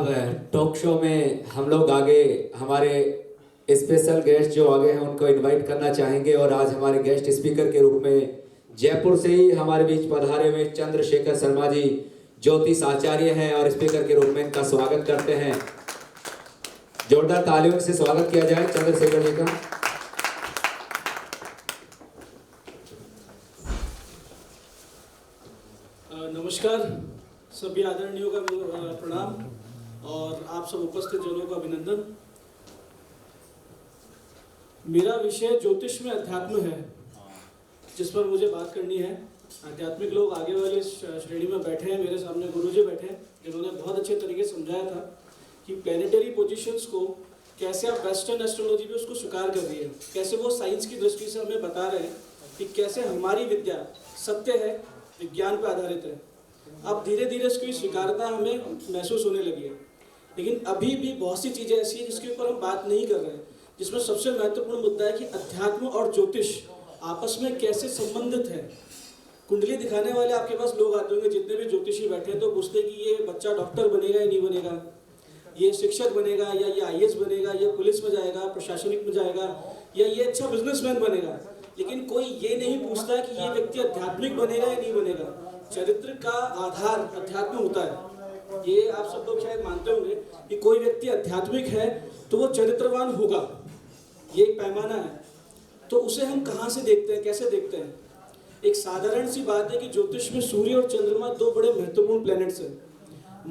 Talk show में हम लोग आगे हमारे स्पेशल गेस्ट जो आगे हैं उनको इनवाइट करना चाहेंगे। और आज हमारे गेस्ट स्पीकर के रूप में जयपुर से ही हमारे बीच पधारे हुए चंद्रशेखर शर्मा जी ज्योतिष आचार्य हैं और स्पीकर के रूप में इनका स्वागत करते हैं। जोरदार तालियों से स्वागत किया जाए चंद्रशेखर जी का। नमस्कार, सभी आदरणीयों का प्रणाम और आप सब उपस्थित जनों का अभिनंदन। मेरा विषय ज्योतिष में अध्यात्म है, जिस पर मुझे बात करनी है। आध्यात्मिक लोग आगे वाले श्रेणी में बैठे हैं, मेरे सामने गुरुजी बैठे हैं जिन्होंने बहुत अच्छे तरीके से समझाया था कि प्लैनेटरी पोजीशंस को कैसे आप वेस्टर्न एस्ट्रोलॉजी में उसको स्वीकार कर रही है, कैसे वो साइंस की दृष्टि से हमें बता रहे हैं कि कैसे हमारी विद्या सत्य है, विज्ञान पर आधारित है। अब धीरे धीरे इसकी स्वीकारता हमें महसूस होने लगी है, लेकिन अभी भी बहुत सी चीज़ें ऐसी हैं जिसके ऊपर हम बात नहीं कर रहे हैं, जिसमें सबसे महत्वपूर्ण मुद्दा है कि अध्यात्म और ज्योतिष आपस में कैसे संबंधित है। कुंडली दिखाने वाले आपके पास लोग आते होंगे, जितने भी ज्योतिषी बैठे हैं, तो पूछते हैं कि ये बच्चा डॉक्टर बनेगा या नहीं बनेगा, ये शिक्षक बनेगा या ये आईएएस बनेगा, ये पुलिस में जाएगा, प्रशासनिक में जाएगा, या ये अच्छा बिजनेसमैन बनेगा। लेकिन कोई ये नहीं पूछता कि ये व्यक्ति आध्यात्मिक बनेगा या नहीं बनेगा। चरित्र का आधार अध्यात्म होता है। ये आप सब लोग शायद मानते होंगे कि कोई व्यक्ति आध्यात्मिक है तो वो चरित्रवान होगा, ये एक पैमाना है। तो उसे हम कहाँ से देखते हैं, कैसे देखते हैं? एक साधारण सी बात है कि ज्योतिष में सूर्य और चंद्रमा दो बड़े महत्वपूर्ण प्लैनेट्स हैं।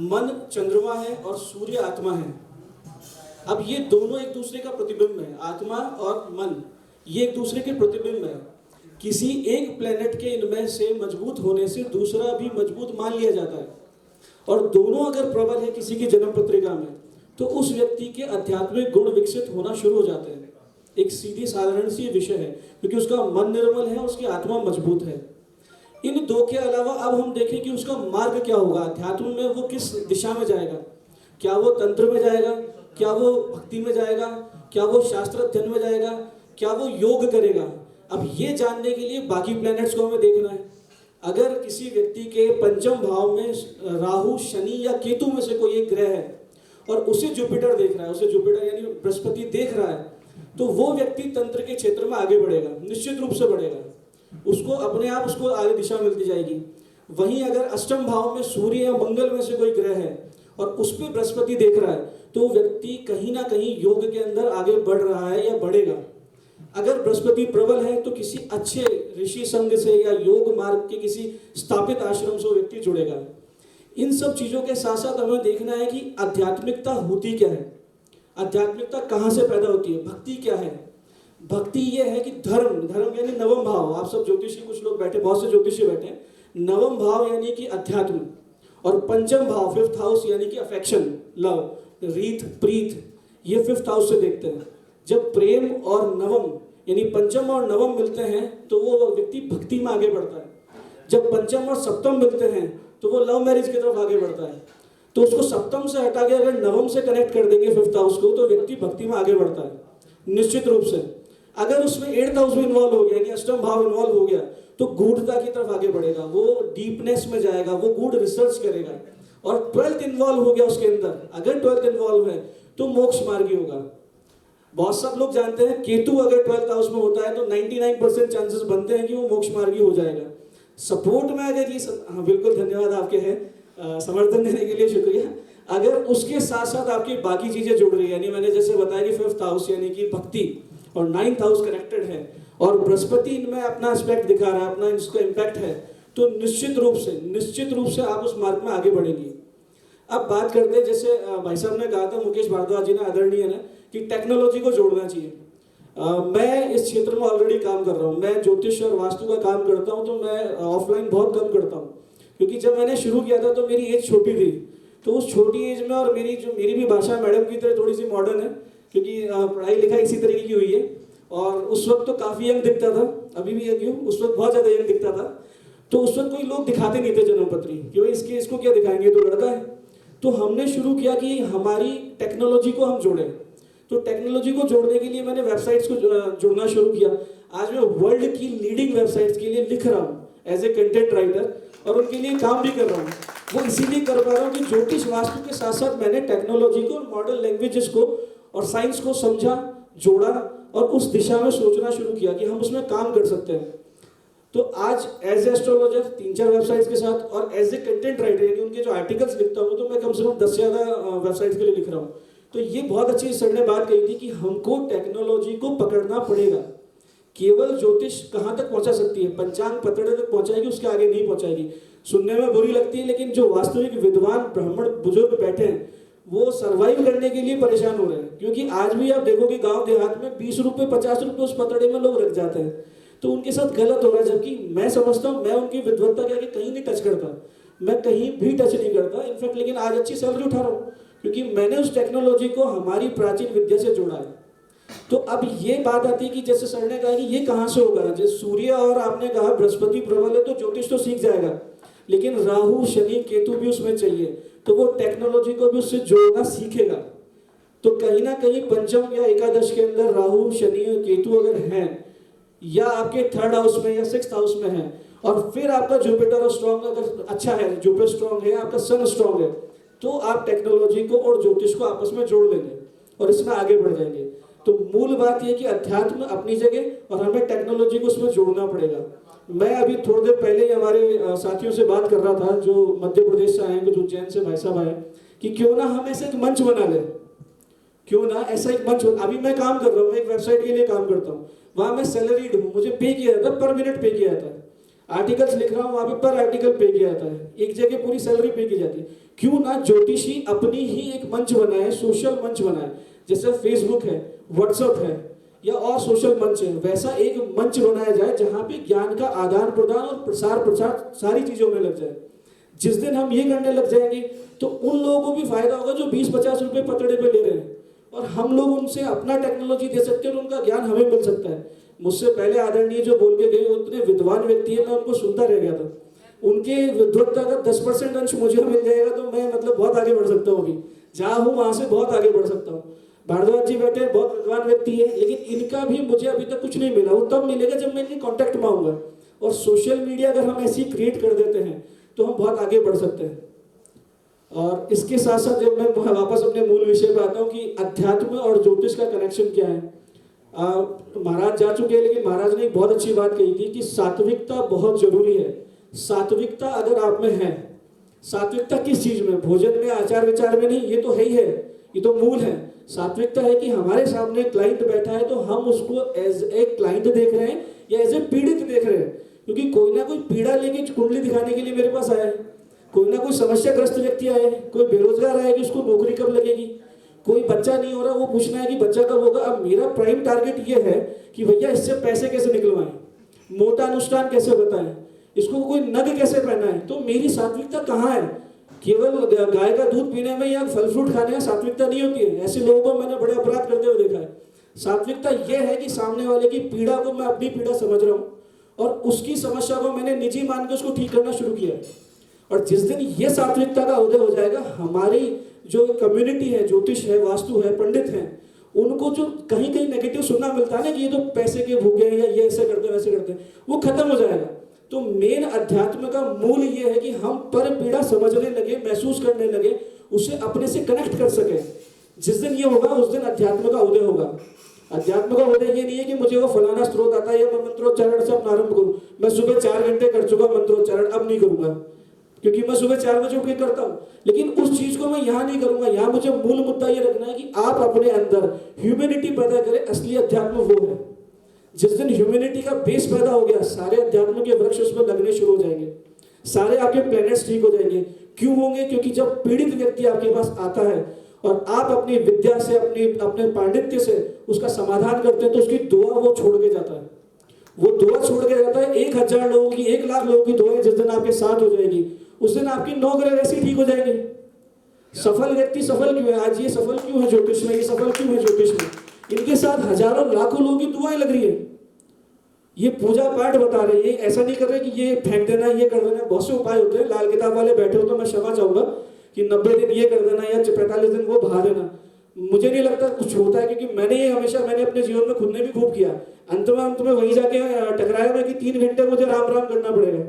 मन चंद्रमा है और सूर्य आत्मा है। अब ये दोनों एक दूसरे का प्रतिबिंब है। आत्मा और मन ये एक दूसरे के प्रतिबिंब है। किसी एक प्लेनेट के इनमें से मजबूत होने से दूसरा भी मजबूत मान लिया जाता है, और दोनों अगर प्रबल है किसी की जन्म पत्रिका में तो उस व्यक्ति के आध्यात्मिक गुण विकसित होना शुरू हो जाते हैं। एक सीधी साधारण सी विषय है, क्योंकि उसका मन निर्मल है, उसकी आत्मा मजबूत है। इन दो के अलावा अब हम देखें कि उसका मार्ग क्या होगा, अध्यात्म में वो किस दिशा में जाएगा। क्या वो तंत्र में जाएगा, क्या वो भक्ति में जाएगा, क्या वो शास्त्र अध्ययन में जाएगा, क्या वो योग करेगा। अब ये जानने के लिए बाकी प्लैनेट्स को हमें देखना है। अगर किसी व्यक्ति के पंचम भाव में राहु, शनि या केतु में से कोई एक ग्रह है और उसे जुपिटर देख रहा है, उसे जुपिटर यानी बृहस्पति देख रहा है, तो वो व्यक्ति तंत्र के क्षेत्र में आगे बढ़ेगा, निश्चित रूप से बढ़ेगा। उसको अपने आप उसको आगे दिशा मिलती जाएगी। वहीं अगर अष्टम भाव में सूर्य या मंगल में से कोई ग्रह है और उस पर बृहस्पति देख रहा है, तो व्यक्ति कहीं ना कहीं योग के अंदर आगे बढ़ रहा है या बढ़ेगा। अगर बृहस्पति प्रबल है तो किसी अच्छे ऋषि संघ से या योग मार्ग के किसी स्थापित आश्रम से व्यक्ति जुड़ेगा। इन सब चीजों के साथ साथ हमें देखना है कि आध्यात्मिकता होती क्या है, आध्यात्मिकता कहाँ से पैदा होती है, भक्ति क्या है। भक्ति ये है कि धर्म यानी नवम भाव। आप सब ज्योतिषी कुछ लोग बैठे, बहुत से ज्योतिषी बैठे हैं। नवम भाव यानी कि अध्यात्म, और पंचम भाव फिफ्थ हाउस यानी कि अफेक्शन, लव, रीत, प्रीत, ये फिफ्थ हाउस से देखते हैं। जब प्रेम और नवम यानी पंचम और नवम मिलते हैं तो वो व्यक्ति भक्ति में आगे बढ़ता है। जब पंचम और सप्तम मिलते हैं तो वो लव मैरिज की तरफ आगे बढ़ता है। तो उसको सप्तम से हटा के अगर नवम से कनेक्ट कर देंगे फिफ्थ हाउस को, तो व्यक्ति भक्ति में आगे बढ़ता है निश्चित रूप से। अगर उसमें एट्थ हाउस में इन्वॉल्व हो गया, अष्टम भाव इन्वॉल्व हो गया, तो गूढ़ता की तरफ आगे बढ़ेगा, वो डीपनेस में जाएगा, वो गूढ़ रिसर्च करेगा। और ट्वेल्थ इन्वॉल्व हो गया उसके अंदर, अगर ट्वेल्थ इन्वॉल्व है तो मोक्ष मार्गी होगा। बहुत सब लोग जानते हैं केतु अगर 12th हाउस में होता है तो 99% चांसेस बनते हैं कि वो मोक्ष मार्गी हो जाएगा। सपोर्ट में अगर ये हाँ बिल्कुल धन्यवाद आपके हैं, समर्थन देने के लिए शुक्रिया। अगर उसके साथ साथ आपकी बाकी चीजें जुड़ रही है, यानी मैंने जैसे बताया कि फिफ्थ हाउस यानी कि भक्ति और 9th हाउस कनेक्टेड है और बृहस्पति इनमें अपना एस्पेक्ट दिखा रहा है, अपना इसका इम्पैक्ट है, तो निश्चित रूप से आप उस मार्ग में आगे बढ़ेंगे। अब बात करते हैं, जैसे भाई साहब ने कहा था, मुकेश भारद्वाज जी ने, आदरणीय ने, कि टेक्नोलॉजी को जोड़ना चाहिए। मैं इस क्षेत्र में ऑलरेडी काम कर रहा हूँ। मैं ज्योतिष और वास्तु का काम करता हूँ, तो मैं ऑफलाइन बहुत कम करता हूँ, क्योंकि जब मैंने शुरू किया था तो मेरी एज छोटी थी। तो उस छोटी एज में, और मेरी भी भाषा मैडम की तरह थोड़ी सी मॉडर्न है, क्योंकि पढ़ाई लिखाई इसी तरीके की हुई है। और उस वक्त तो काफ़ी यंग दिखता था, अभी भी यंग हूँ, उस वक्त बहुत ज़्यादा यंग दिखता था। तो उस वक्त कोई लोग दिखाते नहीं थे जन्मपत्री कि भाई इसको क्या दिखाएंगे, तो लड़का है। तो हमने शुरू किया कि हमारी टेक्नोलॉजी को हम जोड़ें। तो टेक्नोलॉजी को जोड़ने के लिए मैंने वेबसाइट्स को जुड़ना शुरू किया। आज मैं वर्ल्ड की लीडिंग वेबसाइट्स के लिए लिख रहा हूँ एज ए कंटेंट राइटर, और उनके लिए काम भी कर रहा हूँ। वो इसीलिए कर पा रहा हूँ कि ज्योतिष वास्तु के साथ साथ मैंने टेक्नोलॉजी को और मॉडर्न लैंग्वेजेस को और साइंस को समझा, जोड़ा और उस दिशा में सोचना शुरू किया कि हम उसमें काम कर सकते हैं। तो आज एज ए एस्ट्रोलॉजर 3-4 वेबसाइट्स के साथ और एज ए कंटेंट राइटर, यानी उनके जो आर्टिकल्स लिखता हूँ, तो मैं कम से कम 10 से ज़्यादा वेबसाइट्स के लिए लिख रहा हूँ। तो ये बहुत अच्छी सर ने बात कही थी कि हमको टेक्नोलॉजी को पकड़ना पड़ेगा। केवल ज्योतिष कहाँ तक पहुँचा सकती है, पंचांग पतड़े तक पहुँचाएगी, उसके आगे नहीं पहुँचाएगी। सुनने में बुरी लगती है, लेकिन जो वास्तविक विद्वान ब्राह्मण बुजुर्ग बैठे हैं वो सरवाइव करने के लिए परेशान हो रहे हैं। क्योंकि आज भी आप देखोगे गांव देहात में 20 रुपए 50 रुपए उस पतड़े में लोग रख जाते हैं, तो उनके साथ गलत हो रहा है। जबकि मैं समझता हूँ, मैं उनकी विद्वत्ता के आगे कहीं नहीं टच करता, मैं कहीं भी टच नहीं करता इनफैक्ट, लेकिन आज अच्छी सैलरी उठा रहा हूँ क्योंकि मैंने उस टेक्नोलॉजी को हमारी प्राचीन विद्या से जोड़ा है। तो अब ये बात आती है कि जैसे सर ने कहा कि ये कहाँ से होगा, जैसे सूर्य और आपने कहा बृहस्पति प्रबल है तो ज्योतिष तो सीख जाएगा, लेकिन राहु शनि केतु भी उसमें चाहिए, तो वो टेक्नोलॉजी को भी उससे जोड़ना सीखेगा। तो कहीं ना कहीं पंचम या एकादश के अंदर राहु शनि और केतु अगर हैं, या आपके 3rd हाउस में या 6th हाउस में है, और फिर आपका जुपिटर और स्ट्रॉन्ग अगर अच्छा है, जुपिटर स्ट्रॉन्ग है, आपका सन स्ट्रॉन्ग है, तो आप टेक्नोलॉजी को और ज्योतिष को आपस में जोड़ लेंगे और इसमें आगे बढ़ जाएंगे। तो मूल बात यह कि अध्यात्म अपनी जगह और हमें टेक्नोलॉजी को उसमें जोड़ना पड़ेगा। मैं अभी थोड़ी देर पहले ही हमारे साथियों से बात कर रहा था जो मध्य प्रदेश से आए हैं, जो उज्जैन से भाई साहब आए, कि क्यों ना हम ऐसे एक मंच बना लें, क्यों ना ऐसा एक मंच। अभी मैं काम कर रहा हूँ, एक वेबसाइट के लिए काम करता हूँ, वहाँ मैं सैलरीड हूँ, मुझे पे किया जाता है, पर मिनट पे किया जाता है। आर्टिकल्स लिख रहा हूँ, वहाँ पे पर आर्टिकल पे किया जाता है, एक जगह पूरी सैलरी पे की जाती है। क्यों ना ज्योतिषी अपनी ही एक मंच बनाए, सोशल मंच बनाए, जैसे फेसबुक है, व्हाट्सएप है या और सोशल मंच है, वैसा एक मंच बनाया जाए जहाँ पे ज्ञान का आदान प्रदान और प्रसार प्रचार सारी चीज़ों में लग जाए। जिस दिन हम ये करने लग जाएंगे तो उन लोगों को भी फायदा होगा जो 20-50 रुपए पतड़े पे ले रहे हैं, और हम लोग उनसे अपना टेक्नोलॉजी दे सकते हैं और उनका ज्ञान हमें मिल सकता है। मुझसे पहले आदरणीय जो बोल के गए उतने विद्वान व्यक्ति है, मैं उनको सुनता रह गया था। उनके विद्वत्ता का 10% अंश मुझे मिल जाएगा तो मैं मतलब बहुत आगे बढ़ सकता हूँ। अभी जहाँ हूँ वहाँ से बहुत आगे बढ़ सकता हूँ। भारद्वाज जी बैठे बहुत विद्वान व्यक्ति है, लेकिन इनका भी मुझे अभी तक कुछ नहीं मिला। वो तब मिलेगा जब मैं इनके कॉन्टैक्ट में आऊँगा। और सोशल मीडिया अगर हम ऐसी क्रिएट कर देते हैं तो हम बहुत आगे बढ़ सकते हैं। और इसके साथ साथ जब मैं वापस अपने मूल विषय पर आता हूँ कि अध्यात्म और ज्योतिष का कनेक्शन क्या है। महाराज जा चुके हैं, लेकिन महाराज ने एक बहुत अच्छी बात कही थी कि सात्विकता बहुत जरूरी है। सात्विकता अगर आप में है, सात्विकता किस चीज में, भोजन में, आचार विचार में नहीं, ये तो है ही है, ये तो मूल है। सात्विकता है कि हमारे सामने क्लाइंट बैठा है तो हम उसको एज ए क्लाइंट देख रहे हैं या एज ए पीड़ित देख रहे हैं, क्योंकि कोई ना कोई पीड़ा लेके कुंडली दिखाने के लिए मेरे पास आया है, कोई ना कोई समस्याग्रस्त व्यक्ति आया है, कोई बेरोजगार आया कि उसको नौकरी कब लगेगी, कोई बच्चा नहीं हो रहा वो पूछना है कि बच्चा कब होगा। अब मेरा प्राइम टारगेट ये है कि भैया इससे पैसे कैसे निकलवाएं, मोटा अनुष्ठान कैसे बताएं, इसको कोई नग कैसे पहना है। तो मेरी सात्विकता कहाँ है? केवल गाय का दूध पीने में या फल फ्रूट खाने में सात्विकता नहीं होती है। ऐसे लोगों को मैंने बड़े अपराध करते हुए देखा है। सात्विकता यह है कि सामने वाले की पीड़ा को मैं अपनी पीड़ा समझ रहा हूँ और उसकी समस्या को मैंने निजी मान के उसको ठीक करना शुरू किया है। और जिस दिन ये सात्विकता का उदय हो जाएगा, हमारी जो कम्युनिटी है, ज्योतिष है, वास्तु है, पंडित हैं, उनको जो कहीं कहीं नेगेटिव सुनना मिलता है ना कि ये तो पैसे के भूखे हैं या ये ऐसे करते हैं वैसे करते हैं, वो खत्म हो जाएगा। तो मेन अध्यात्म का मूल ये है कि हम पर पीड़ा समझने लगे, महसूस करने लगे, उसे अपने से कनेक्ट कर सके। जिस दिन ये होगा उस दिन अध्यात्म का उदय होगा। अध्यात्म का उदय ये नहीं है कि मुझे वो फलाना स्रोत आता है या मैं मंत्रोच्चारण से अपना आरंभ करूं। मैं सुबह 4 घंटे कर चुका मंत्रोच्चारण, अब नहीं करूंगा क्योंकि मैं सुबह 4 बजे उठ के करता हूँ। लेकिन उस चीज को मैं यहाँ नहीं करूंगा। यहाँ मुझे मूल मुद्दा ये रखना है कि आप अपने अंदर ह्यूमैनिटी पैदा करें। असली अध्यात्म वो है। जिस दिन ह्यूमैनिटी का बेस पैदा हो गया, सारे अध्यात्म के वृक्ष उसमें लगने शुरू हो जाएंगे, सारे आपके प्लैनेट्स ठीक हो जाएंगे। क्यों होंगे? क्योंकि जब पीड़ित व्यक्ति आपके पास आता है और आप अपनी विद्या से, अपने पांडित्य से उसका समाधान करते हैं, तो उसकी दुआ वो छोड़ के जाता है। वो दुआ छोड़ के जाता है। 1000 लोगों की, 1 लाख लोगों की दुआएं जिस दिन आपके साथ हो जाएगी, उस दिन आपकी 9 ग्रह ऐसे ठीक हो जाएंगे। सफल व्यक्ति सफल क्यों है? आज ये सफल क्यों है ज्योतिष में? ये सफल क्यों है ज्योतिष में? इनके साथ हजारों लाखों लोगों की दुआएं लग रही है। ये पूजा पाठ बता रहे हैं। ऐसा नहीं कर रहे कि ये फेंक देना, ये कर देना। बहुत से उपाय होते हैं। लाल किताब वाले बैठे हो तो मैं क्षमा चाहूंगा कि 90 दिन ये कर देना या 45 दिन वो बहा देना। मुझे नहीं लगता कुछ होता है, क्योंकि मैंने अपने जीवन में खुद ने भी खूब किया। अंत में वहीं जाके टकराया मैं कि 3 घंटे मुझे राम राम करना पड़ेगा।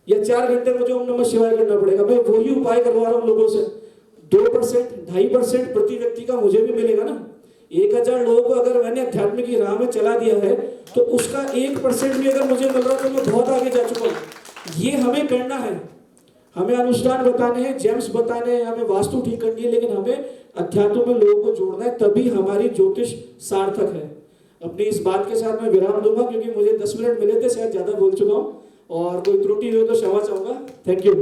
या 4 घंटे मुझे ओम नमः शिवाय करना पड़ेगा। मैं वही उपाय करवा रहा हूँ लोगों से। 2%, 2.5% प्रति व्यक्ति का मुझे भी मिलेगा ना। 1000 लोगों को अगर मैंने अध्यात्म की राह में चला दिया है तो उसका 1% भी अगर मुझे मिल रहा तो मैं बहुत आगे जा चुका हूँ। ये हमें करना है, हमें अनुष्ठान बताने हैं, जेम्स बताने हैं, हमें वास्तु ठीक करनी है, लेकिन हमें अध्यात्म में लोगों को जोड़ना है, तभी हमारी ज्योतिष सार्थक है। अपनी इस बात के साथ मैं विराम दूंगा क्योंकि मुझे 10 मिनट मिले थे, शायद ज्यादा बोल चुका हूँ, और कोई त्रुटि हो तो क्षमा चाहूंगा। Thank you.